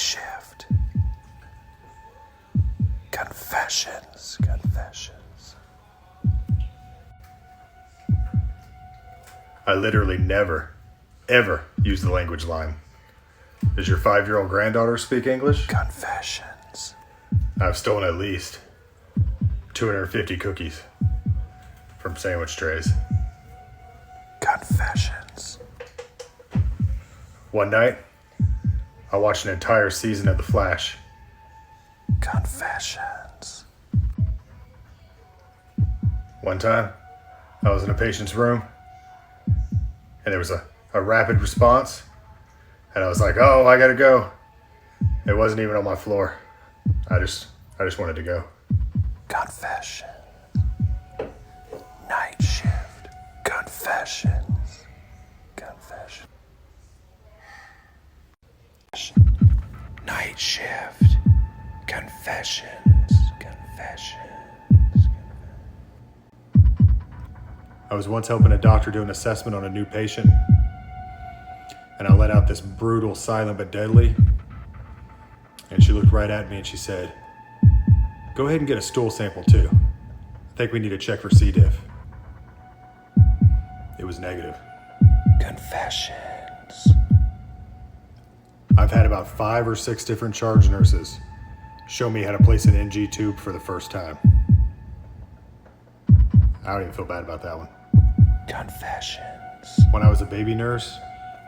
shift. Confessions. I literally never, ever use the language line. Does your 5-year-old granddaughter speak English? Confessions. I've stolen at least 250 cookies from sandwich trays. Confessions. One night, I watched an entire season of The Flash. Confessions. One time, I was in a patient's room, and there was a rapid response, and I was like, oh, I gotta go. It wasn't even on my floor. I just wanted to go. Confession. Night shift. Confessions. Confession. Night shift. Confessions. Confessions. I was once helping a doctor do an assessment on a new patient, and I let out this brutal, silent but deadly, and she looked right at me and she said, go ahead and get a stool sample too. I think we need to check for C. diff. It was negative. Confessions. I've had about 5 or 6 different charge nurses show me how to place an NG tube for the first time. I don't even feel bad about that one. Confessions. When I was a baby nurse,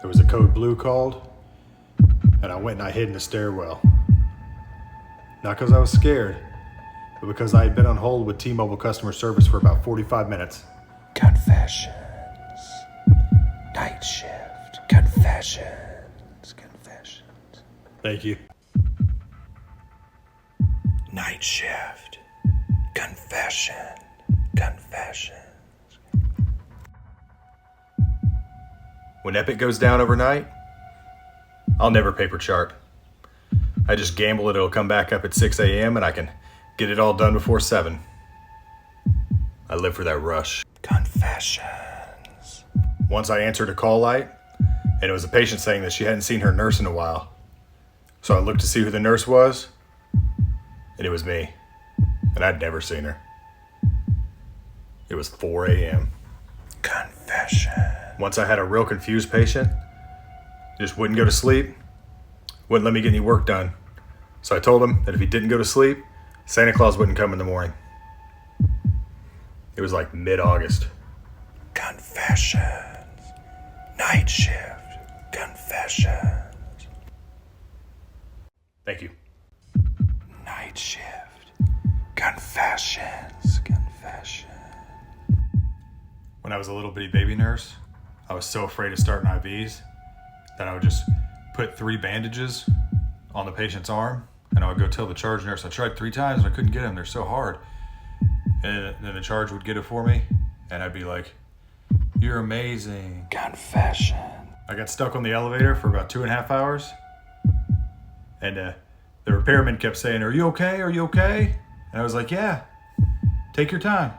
there was a code blue called, and I went and I hid in the stairwell. Not because I was scared, but because I had been on hold with T-Mobile customer service for about 45 minutes. Confessions. Night shift. Confessions. Confessions. Thank you. Night shift. Confession. Confession. When Epic goes down overnight, I'll never paper chart. I just gamble that it'll come back up at 6 a.m. and I can get it all done before 7. I live for that rush. Confessions. Once I answered a call light, and it was a patient saying that she hadn't seen her nurse in a while. So I looked to see who the nurse was, and it was me. And I'd never seen her. It was 4 a.m. Confession. Once I had a real confused patient, just wouldn't go to sleep, wouldn't let me get any work done. So I told him that if he didn't go to sleep, Santa Claus wouldn't come in the morning. It was like mid-August. Confessions. Night shift. Confessions. Thank you. Night shift. Confessions. Confession. When I was a little bitty baby nurse, I was so afraid of starting IVs that I would just put 3 bandages on the patient's arm, and I would go tell the charge nurse I tried 3 times and I couldn't get them. They're so hard. And then the charge would get it for me, and I'd be like, you're amazing. Confession. I got stuck on the elevator for about 2.5 hours, and the repairman kept saying, are you okay? Are you okay? And I was like, yeah, take your time.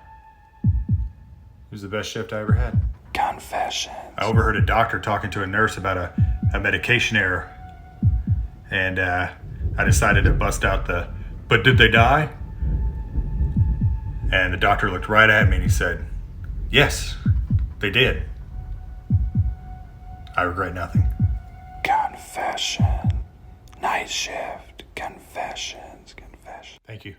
It was the best shift I ever had. Confessions. I overheard a doctor talking to a nurse about a medication error, and I decided to bust out but did they die? And the doctor looked right at me and he said, yes, they did. I regret nothing. Confession. Night shift. Confessions. Confession. Thank you.